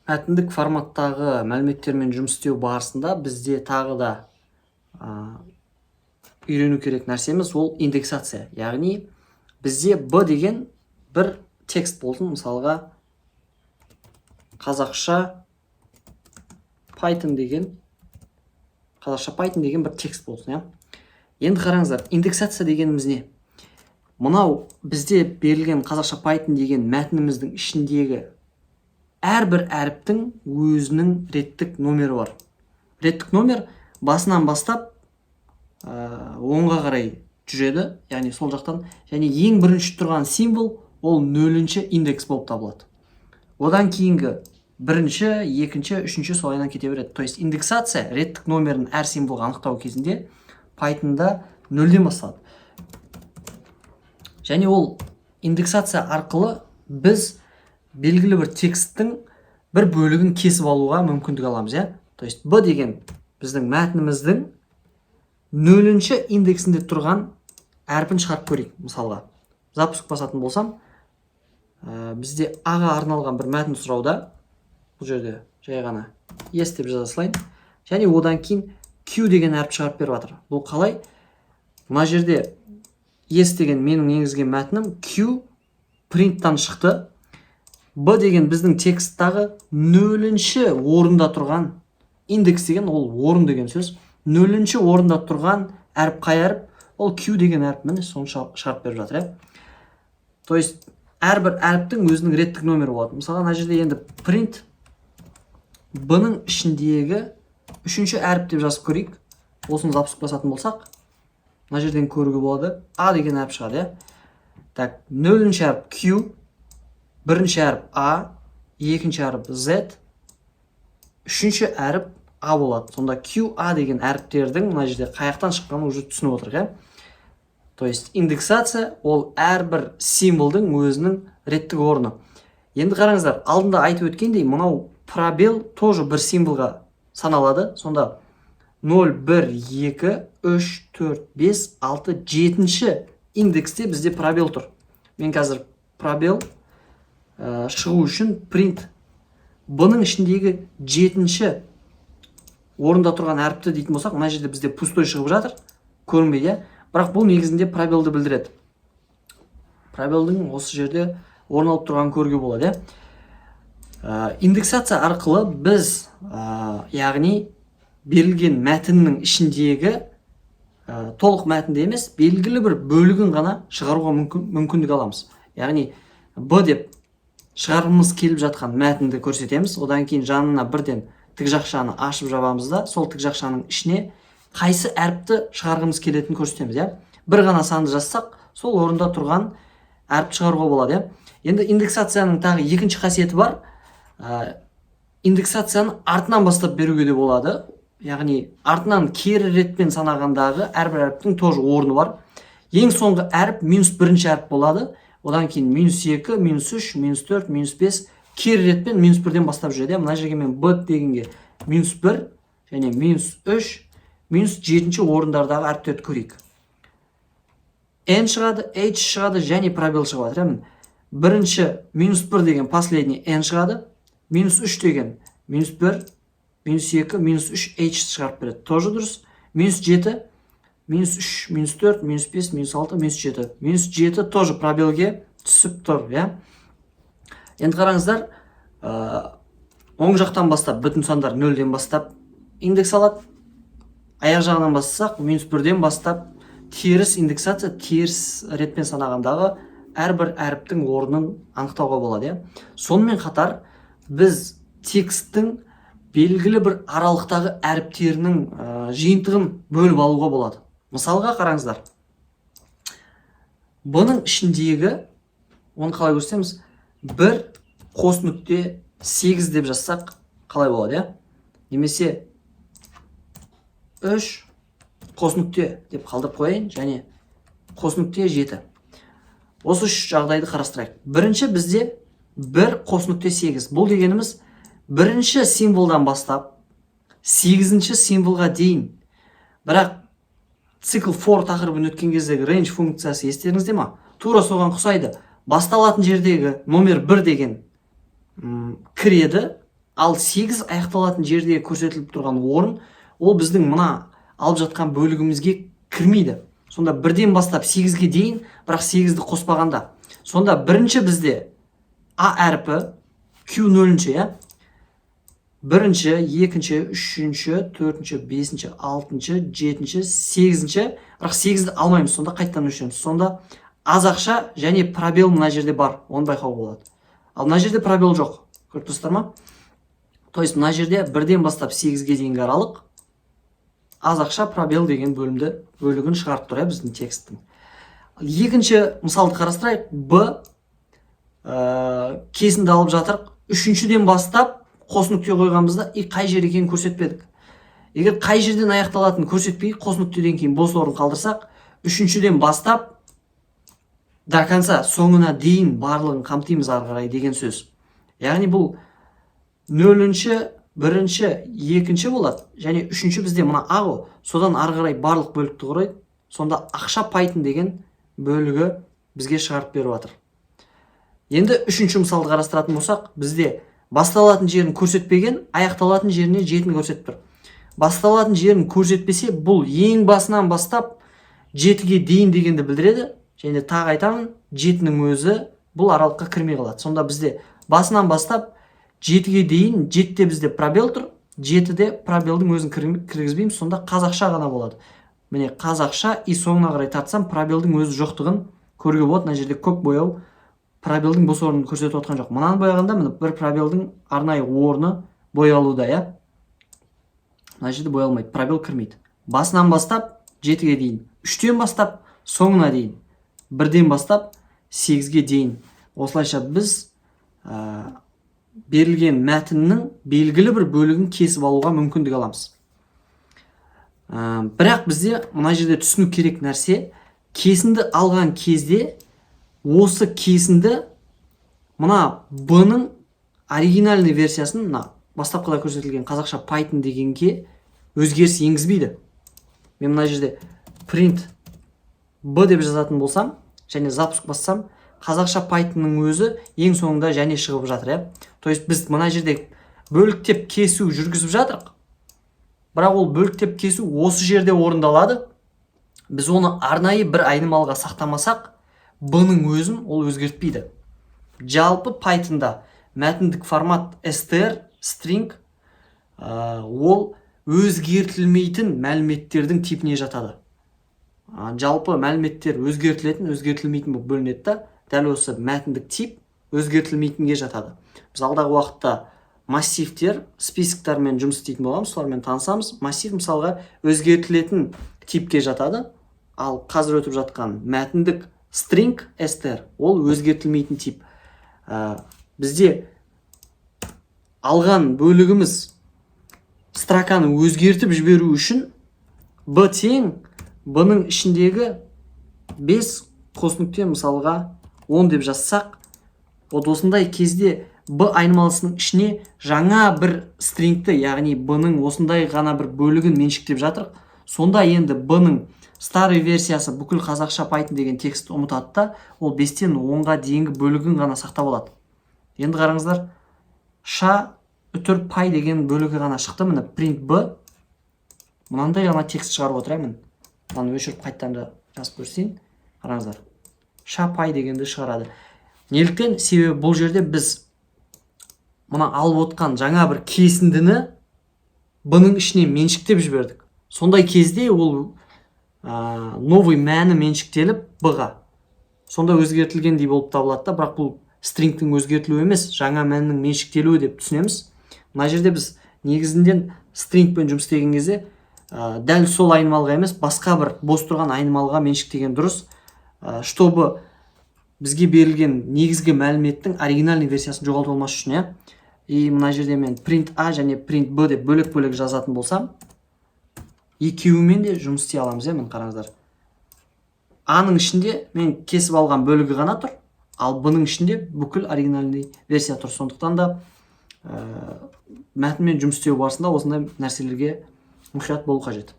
мәтіндік форматтағы мәліметтермен жұмыс істеу барысында бізде тағы да үйрену керек нәрсеміз ол индексация. Яғни бізде b деген бір текст болсын, мысалға қазақша Python деген бір текст болсын. Енді қараңыздар, индексация дегеніміз не? Мынау бізде берілген қазақша Python деген мәтініміздің ішіндегі әрбір әріптің өзінің реттік номері бар. Реттік номер басынан бастап оңға қарай жүреді, яғни сол жақтан, және ең бірінші тұрған символ ол 0-ші индекс болып табылады. Одан кейінгі бірінші, екінші, үшінші солайынан кете береді. То есть индексация реттік номерін әр символға анықтау кезінде Python'да 0-ден басталады. Және ол индексация арқылы біз белгілі бір тексттің бір бөлігін кесіп алуға мүмкіндік аламыз. То есть b деген біздің мәтініміздің 0-ші индексінде тұрған әрпін шығарып көрейік. Мысалға, запуск басатын болсам, бізде A-ға арналған бір мәтін сұрауда, бұл жерде жай ғана yes деп жаза салайын. Және одан кейін Q деген әріп шығарып беріп жатыр. Бұл қалай? Мына жерде yes деген менің енгізген мәтінім, Q принттан шықты. B деген біздің тексттағы 0-ші орында тұрған, индекс деген ол орын деген сөз. 0-ші орында тұрған әріп қай әріп? Ол Q деген әріп, міне соны шығарып беріп жатыр. То есть әрбір әріптің өзінің реттік номері болады. Мысалға, мына жерде енді print b-ның ішіндегі 3-ші әріп деп жазып көрейік. Осыны запуск басатын болсақ, мына жерден көруге болады. A деген әріп шығады. Так, 0-ші әріп Q, бірінші әріп A, екінші әріп Z, үшінші әріп A болады. Сонда Q, A деген әріптердің мына жерде қаяқтан шыққанын уже түсініп отырық. То есть индексация ол әрбір символдың өзінің реттік орны. Енді қараңыздар, алдында айтып өткендей, мынау пробел тоже бір символға саналады. Сонда 0, 1, 2, 3, 4, 5, 6, 7-ші индексте бізде пробел тұр. Мен қазір пробел шығу үшін print b-ның ішіндегі 7-ші орында тұрған әріпті дейтін болсақ, мына жерде бізде пустой шығып жатыр, көрінбейді. Бірақ бұл негізінде пробелді білдіреді. Пробелдің осы жерде орын алып тұрғанын көруге болады. Индексация арқылы біз, яғни берілген мәтіннің ішіндегі толық мәтінді емес, белгілі бір бөлігін ғана шығаруға мүмкіндік аламыз. Яғни b деп шығарғымыз келіп жатқан мәтінді көрсетеміз. Одан кейін жанына бірден тік жақшаны ашып жабамыз да, сол тік жақшаның ішіне қайсы әріпті шығарғымыз келетінін көрсетеміз. Бір ғана санды жазсақ, сол орында тұрған әріпті шығаруға болады. Енді индексацияның тағы екінші қасиеті бар. Индексацияны артынан бастап беруге де болады. Яғни артынан кері ретпен санағандағы әрбір әріптің тоже орны бар. Ең соңғы әріп -1-ші әріп болады. Одан кейін -2, -3, -4, -5 кері ретпен -1-ден бастап жүреді. Мына жерге мен b дегенге -1 және -3, -7-ші орындардағы әріптерді көрейік. N шығады, H шығады және пробел шығады. Бірінші -1 деген последний N шығады, -3 деген -1, -2, -3 H шығарып береді. Тоже дұрыс. -7, -3, -4, -5, -6, -7. -7 тоже пробелге түсіп тұр. Енді қараңыздар, оң жақтан бастап, бүтін сандар 0-ден бастап индекс алады. Аяқ жағынан бастасақ, -1-ден бастап теріс индексация, теріс ретпен санағандағы әрбір әріптің орнын анықтауға болады. Сонымен қатар біз тексттің белгілі бір аралықтағы әріптерінің жиынтығын бөліп алуға болады. Мысалға қараңыздар, бұның ішіндегі, оны қалай көрсетеміз, 1,8 деп жазсақ қалай болады? Немесе 3,7 деп қалдырып қойайын, және -7. Осы үш жағдайды қарастырайық. Бірінші бізде 1,8. Бұл дегеніміз бірінші символдан бастап 8-ші символға дейін. Бірақ цикл for тақырыбын өткен кездегі range функциясы естеріңізде ма? Тура соған ұқсайды. Басталатын жердегі номер 1 деген кіреді, Ал 8 аяқталатын жерде көрсетіліп тұрған орын, ол біздің мына алып жатқан бөлігімізге кірмейді. Сонда 1-ден бастап 8-ге дейін, бірақ 8-ді қоспағанда. Сонда бірінші бізде А әрпі Q0-ші, иә? Бірінші, екінші, үшінші, төртінші, бесінші, алтыншы, жетінші, сегізінші, бірақ 8-ді алмаймыз, сонда қайттан өшіреміз. Сонда аз ақша және пробел мына жерде бар, оны байқауға болады. Ал мына жерде пробел жоқ, көріп тұрсыздар ма? То есть мына жерде 1-ден бастап 8-ге дейінгі аралық аз ақша пробел деген бөлігін шығарып тұр, біздің тексттің. Екінші мысалды қарастырайық. Б кесінді алып жатырық. Үшіншіден бастап қос нүкте қойғанбызда қай жер екенін көрсетпедік. Егер қай жерден аяқталатынын көрсетпей, қос нүктеден кейін бос орын қалдырсақ, үшіншіден бастап до конца соңына дейін барлығын қамтимыз ары қарай деген сөз. Яғни бұл 0-ші, 1-ші, 2-ші болады, және 3-ші бізде мына А ғой, содан ары қарай барлық бөлікті құрайды. Сонда ақша пайтын деген бөлігі бізге шығарып беріп жатыр. Енді 3-ші мысалды қарастыратын болсақ, бізде басталатын жерін көрсетпеген, аяқталатын жеріне жетіні көрсетіп тұр. Басталатын жерін көрсетпесе, бұл ең басынан бастап 7-ге дейін дегенді білдіреді. Және тағы айтамын, 7-нің өзі бұл аралыққа кірмей қалады. Сонда бізде басынан бастап 7-ге дейін, 7-де бізде пробел тұр, 7-де пробелдің өзін кіргізбейміз, сонда қазақша ғана болады. Міне қазақша, и соңына қарай тартсам, пробелдің өзі жоқтығын көруге болады. Мына жерде көк бояу пробелдің бос орнын көрсетіп отқан жоқ. Мынаны бояғанда міне бір пробелдің арнайы орны боялуда, иә? Мына жерде боялмайды, пробел кірмейді. Басынан бастап 7-ге дейін, 3-тен бастап соңына дейін, 1-ден бастап 8-ге дейін. Осылайша біз берілген мәтіннің белгілі бір бөлігін кесіп алуға мүмкіндік аламыз. Бірақ бізде мына жерде түсіну керек нәрсе, кесінді алған кезде осы кесінді мына Б-ның оригинальный версиясын, мына бастапқыда көрсетілген қазақша Python дегенге өзгеріс енгізбейді. Мен мына жерде print B деп жазатын болсам, және запуск бассам, қазақша Pythonның өзі ең соңында және шығып жатыр, иә? То есть біз мына жерде бөліктеп кесу жүргізіп жатырық. Бірақ ол бөліктеп кесу осы жерде орындалады. Біз оны арнайы бір айнымалыға сақтамасақ, B-ның өзін ол өзгертпейді. Жалпы Pythonда мәтіндік формат str, string, ол өзгертілмейтін мәліметтердің типіне жатады. Жалпы мәліметтер өзгертілмейтін болып бөлінеді да, дәл осы мәтіндік тип өзгертілмейтінге жатады. Біз алдағы уақытта массивтер, списоктармен жұмыс істейтін боламыз, солармен танысамыз. Массив мысалға өзгертілетін типке жатады, ал қазір өтіп жатқан мәтіндік string, str, ол өзгертілмейтін тип. Бізде алған бөлігіміз строканы өзгертіп жіберу үшін B тең B-ның ішіндегі 5 қос нүкте мысалға 10 деп жазсақ, осындай кезде B айнымалысының ішіне жаңа бір стрингті, яғни B-ның осындай ғана бір бөлігін меншіктеп жатыр. Сонда енді B-ның старый версиясы бүкіл қазақша Python деген текстті ұмытады да, ол 5-тен 10-ға дейінгі бөлігін ғана сақтап алады. Енді қараңыздар, ша үтір пай деген бөлігі ғана шықты. Міне print B мынандай ғана текст шығарып отырамын. Мынаны өшіріп қайттан да жазып көрсейін. Қараңыздар, ша пай дегенді шығарады. Неліктен? Себебі бұл жерде біз мына алып отқан жаңа бір кесіндіні B-ның ішіне меншіктеп жібердік. Сондай кезде ол новый мәні меншіктеліп B-ға. Сонда өзгертілгендей болып табылады да, бірақ бұл стрингтің өзгертілуі емес, жаңа мәннің меншіктелуі деп түсінеміз. Мына жерде біз негізінден стрингпен жұмыс істеген кезде дәл сол айнымалыға емес, басқа бір бос тұрған айнымалыға меншіктеген дұрыс, чтобы бізге берілген негізгі мәліметтің оригинальный версиясын жоғалтып алмас үшін, иә? И мына жерде мен print A және print B деп бөлек-бөлек жазатын болсам, екеуімен де жұмыс істей аламыз, иә? Мен қараңыздар. A-ның ішінде мен кесіп алған бөлігі ғана тұр, ал B-ның ішінде бүкіл оригинальный версия тұр. Сондықтан да мәтінмен жұмыс істеу барысында осындай нәрселерге мұқият болу қажет.